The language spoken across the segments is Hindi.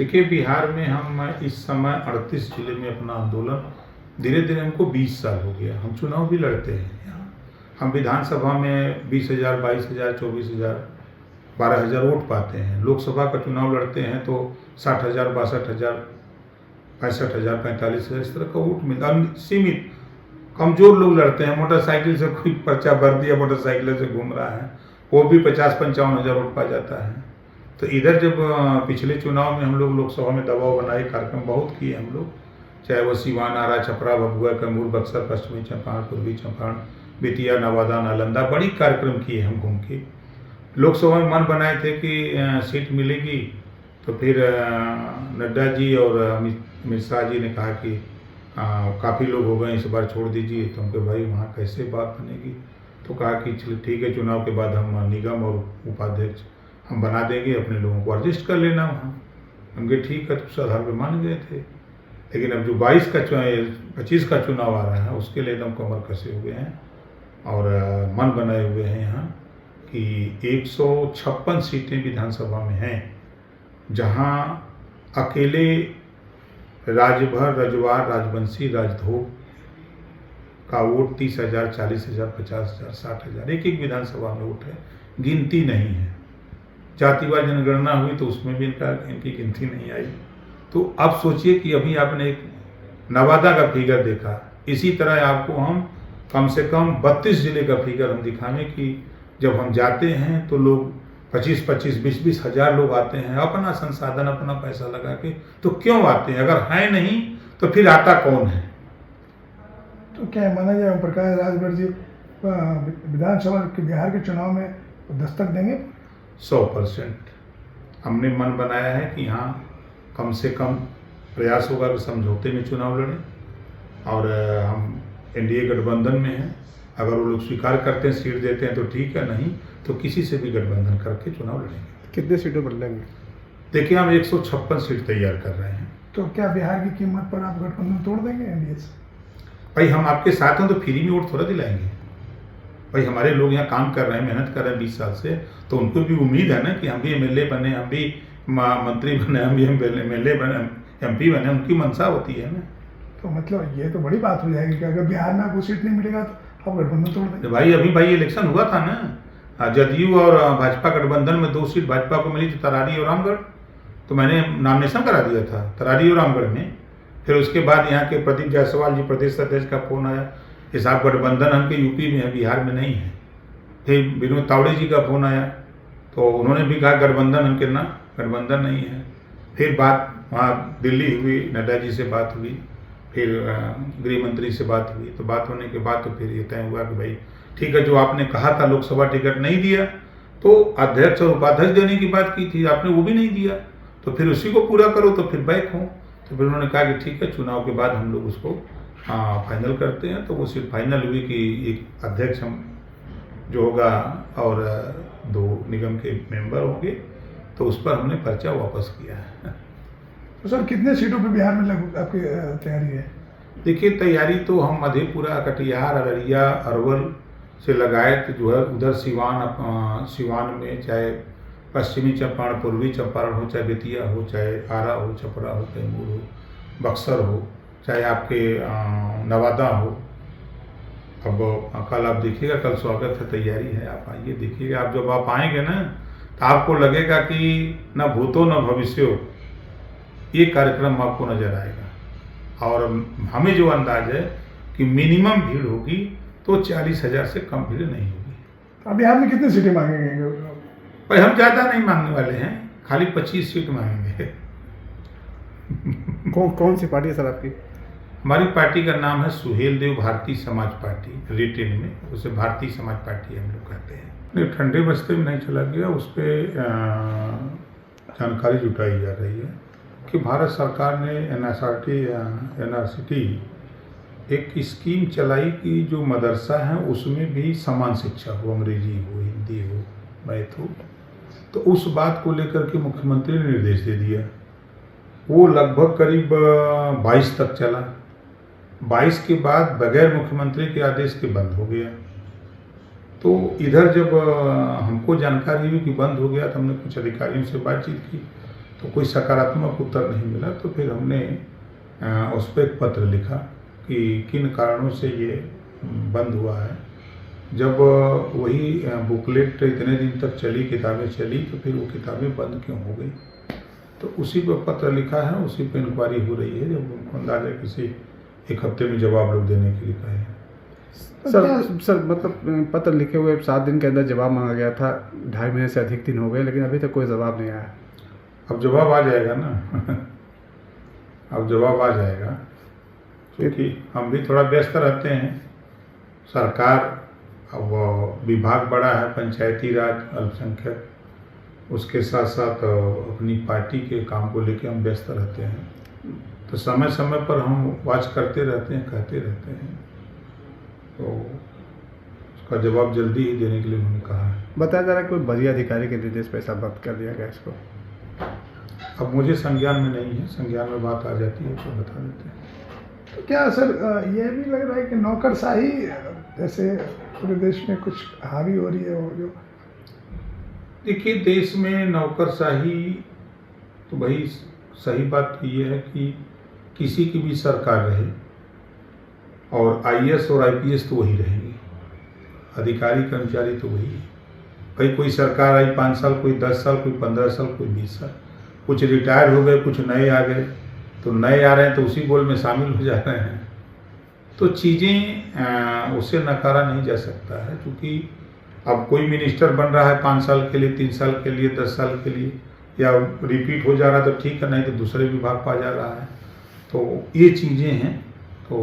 देखिए, बिहार में हम इस समय 38 जिले में अपना आंदोलन, धीरे धीरे हमको 20 साल हो गया। हम चुनाव भी लड़ते हैं यहाँ। हम विधानसभा में 20,000, 22,000, 24,000, 12,000 वोट पाते हैं। लोकसभा का चुनाव लड़ते हैं तो 60,000, 62,000, 65,000, 45,000 इस तरह का वोट मिलता। सीमित कमजोर लोग लड़ते हैं। मोटरसाइकिल से कोई पर्चा भर दिया, मोटरसाइकिल से घूम रहा है, वो भी 50-55,000 वोट पा जाता है। तो इधर जब पिछले चुनाव में हम लोग लोकसभा में दबाव बनाए, कार्यक्रम बहुत किए हम लोग, चाहे वो सीवान, आरा, छपरा, भभुआ, कैमूर, बक्सर, पश्चिमी चंपारण, पूर्वी चंपारण, बेतिया, नवादा, नालंदा, बड़ी कार्यक्रम किए हम घूम के। लोकसभा में मन बनाए थे कि सीट मिलेगी, तो फिर नड्डा जी और अमित शाह जी ने कहा कि काफ़ी लोग हो गए, इस बार छोड़ दीजिए। तो हम कहे भाई वहाँ कैसे बात बनेगी। तो कहा कि चलो ठीक है, चुनाव के बाद हम निगम और उपाध्यक्ष हम बना देंगे, अपने लोगों को एडजस्ट कर लेना वहाँ। हम कहे ठीक है, तो उस आधार पर मान गए थे। लेकिन अब जो 25 का चुनाव आ रहा है, उसके लिए एकदम कमर कसे हुए हैं और मन बनाए हुए हैं यहाँ कि 156 सीटें विधानसभा में हैं, जहाँ अकेले राजभर, रजवार, राजवंशी, राजधोक का वोट 30,000, 40,000, 50,000, 60,000 एक एक विधानसभा में वोट है, गिनती नहीं है। जातिवार जनगणना हुई तो उसमें भी इनकी गिनती नहीं आई। तो अब सोचिए कि अभी आपने एक नवादा का फिगर देखा, इसी तरह आपको हम कम से कम 32 जिले का फिगर हम दिखाएं कि जब हम जाते हैं तो लोग 25-25, 20-20 हज़ार लोग आते हैं, अपना संसाधन, अपना पैसा लगा के। तो क्यों आते हैं? अगर है नहीं तो फिर आता कौन है? तो क्या माना जाए, ओम प्रकाश राजभर जी विधानसभा के बिहार के चुनाव में दस्तक देंगे? 100% हमने मन बनाया है कि यहाँ कम से कम प्रयास होगा कि समझौते में चुनाव लड़ें। और हम एनडीए गठबंधन में हैं, अगर वो लोग स्वीकार करते हैं, सीट देते हैं तो ठीक है, नहीं तो किसी से भी गठबंधन करके चुनाव लड़ेंगे। कितने सीटों पर लड़ेंगे? देखिए, हम 156 सीट तैयार कर रहे हैं। तो क्या बिहार की कीमत पर आप गठबंधन तोड़ देंगे एनडीए से? भाई हम आपके साथ हैं तो फ्री में वोट थोड़ा दिलाएंगे। भाई हमारे लोग यहाँ काम कर रहे हैं, मेहनत कर रहे हैं 20 साल से, तो उनको भी उम्मीद है ना कि हम भी एमएलए बने, हम भी मंत्री बने, हम भी एमएलए बने, एमपी बने, उनकी मंशा होती है ना। तो मतलब ये तो बड़ी बात हो जाएगी कि अगर बिहार में आपको सीट नहीं मिलेगा तो आप गठबंधन तोड़ देंगे। भाई अभी इलेक्शन हुआ था ना, जदयू और भाजपा गठबंधन में 2 सीट भाजपा को मिली थी, तरारी और रामगढ़। तो मैंने नॉमिनेशन करा दिया था तरारी और रामगढ़ में। फिर उसके बाद यहाँ के प्रदीप जायसवाल जी प्रदेश अध्यक्ष का फोन आया कि साहब गठबंधन हमके यूपी में है, बिहार में नहीं है। फिर विनोद तावड़े जी का फोन आया तो उन्होंने भी कहा गठबंधन हमके ना, गठबंधन नहीं है। फिर बात वहाँ दिल्ली हुई, नड्डा जी से बात हुई, फिर गृह मंत्री से बात हुई। तो बात होने के बाद तो फिर ये तय हुआ कि भाई ठीक है, जो आपने कहा था लोकसभा टिकट नहीं दिया, तो अध्यक्ष और उपाध्यक्ष देने की बात की थी आपने, वो भी नहीं दिया, तो फिर उसी को पूरा करो, तो फिर बैक हो। तो फिर उन्होंने कहा कि ठीक है, चुनाव के बाद हम लोग उसको फाइनल करते हैं। तो वो सीट फाइनल हुई कि एक अध्यक्ष हम जो होगा और 2 निगम के मेंबर होंगे, तो उस पर हमने पर्चा वापस किया है। तो सर कितने सीटों पे बिहार में लगभग आपकी तैयारी है? देखिए, तैयारी तो हम मधेपुरा, कटिहार, अररिया, अरवल से लगाए तो जो है उधर सिवान में, चाहे पश्चिमी चंपारण, पूर्वी चंपारण हो, चाहे बेतिया हो, चाहे आरा हो, छपरा हो, कैमूर हो, बक्सर हो, चाहे आपके नवादा हो। अब कल आप देखिएगा, कल स्वागत है, तैयारी है, आप आइए देखिएगा। आप जब आप आएंगे ना तो आपको लगेगा कि न भूतो न भविष्यो, ये कार्यक्रम आपको नजर आएगा। और हमें जो अंदाज है कि मिनिमम भीड़ होगी तो 40,000 से कम भीड़ नहीं होगी। तो बिहार में कितनी सीटें मांगेंगे? भाई हम ज़्यादा नहीं मांगने वाले हैं, खाली 25 सीट मांगेंगे। कौन सी पार्टी है सर आपकी? हमारी पार्टी का नाम है सुहेल देव भारतीय समाज पार्टी, रिटेन में उसे भारतीय समाज पार्टी हम लोग कहते हैं। नहीं, ठंडे बस्ते में नहीं चला गया, उस पर जानकारी जुटाई जा रही है कि भारत सरकार ने एनआरसीटी एक स्कीम चलाई कि जो मदरसा है उसमें भी समान शिक्षा हो, अंग्रेजी हो, हिंदी हो, मैथ हो। तो उस बात को लेकर के मुख्यमंत्री ने निर्देश दे दिया। वो लगभग करीब 22 तक चला। 22 के बाद बगैर मुख्यमंत्री के आदेश के बंद हो गया। तो इधर जब हमको जानकारी हुई कि बंद हो गया तो हमने कुछ अधिकारियों से बातचीत की, तो कोई सकारात्मक उत्तर नहीं मिला। तो फिर हमने उस पर एक पत्र लिखा कि किन कारणों से ये बंद हुआ है। जब वही बुकलेट इतने दिन तक चली, किताबें चली, तो फिर वो किताबें बंद क्यों हो गई। तो उसी पर पत्र लिखा है, उसी पर इंक्वायरी हो रही है। जब उनको अंदाजा किसी एक हफ्ते में जवाब लोग देने के लिए कहे हैं। सर मतलब पत्र लिखे हुए 7 दिन के अंदर जवाब मांगा गया था, 2.5 महीने से अधिक दिन हो गए, लेकिन अभी तक कोई जवाब नहीं आया। अब जवाब आ जाएगा ना अब जवाब आ जाएगा, क्योंकि हम भी थोड़ा व्यस्त रहते हैं। सरकार, अब विभाग बड़ा है, पंचायती राज, अल्पसंख्यक, उसके साथ साथ अपनी पार्टी के काम को लेकर हम व्यस्त रहते हैं। तो समय समय पर हम वाच करते रहते हैं, कहते रहते हैं। तो उसका जवाब जल्दी ही देने के लिए उन्होंने कहा है। बताया जा रहा है कोई वरीय अधिकारी के निर्देश पे ऐसा बंद कर दिया गया इसको। अब मुझे संज्ञान में नहीं है, संज्ञान में बात आ जाती है तो बता देते हैं। तो क्या सर ये भी लग रहा है कि नौकरशाही जैसे पूरे देश में कुछ हावी हो रही है? वो जो देखिए, देश में नौकरशाही तो भाई सही बात तो ये है कि किसी की भी सरकार रहे और आईएएस और आईपीएस तो वही रहेंगे, अधिकारी कर्मचारी तो वही है। भाई कोई सरकार आई 5 साल, कोई 10 साल, कोई 15 साल, कोई 20 साल, कुछ रिटायर हो गए, कुछ नए आ गए। तो नए आ रहे हैं तो उसी गोल में शामिल हो जा रहे हैं। तो चीज़ें उससे नकारा नहीं जा सकता है, क्योंकि अब कोई मिनिस्टर बन रहा है 5 साल के लिए, 3 साल के लिए, 10 साल के लिए, या रिपीट हो जा रहा है तो ठीक है, नहीं तो दूसरे विभाग पा जा रहा है। तो ये चीज़ें हैं। तो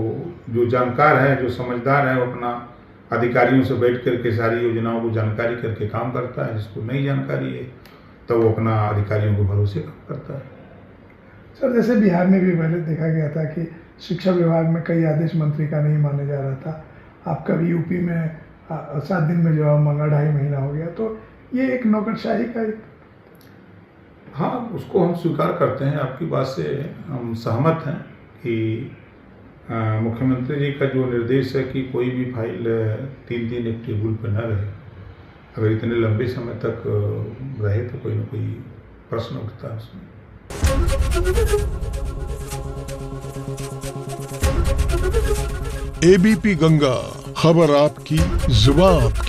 जो जानकार है, जो समझदार है, वो अपना अधिकारियों से बैठ करके सारी योजनाओं को जानकारी करके काम करता है। जिसको नई जानकारी है तो वो अपना अधिकारियों के भरोसे काम करता है। सर जैसे बिहार में भी पहले देखा गया था कि शिक्षा विभाग में कई आदेश मंत्री का नहीं माने जा रहा था। आपका भी यूपी में 7 दिन में जवाब मांगा, 2.5 महीना हो गया। तो ये एक नौकरशाही का एक, हाँ, उसको हम स्वीकार करते हैं। आपकी बात से हम सहमत हैं कि मुख्यमंत्री जी का जो निर्देश है कि कोई भी फाइल 3 दिन एक टेबल पर न रहे, अगर इतने लंबे समय तक रहे तो कोई ना कोई प्रश्न उठता है उसमें। एबीपी गंगा, खबर आपकी, जुबान आपकी।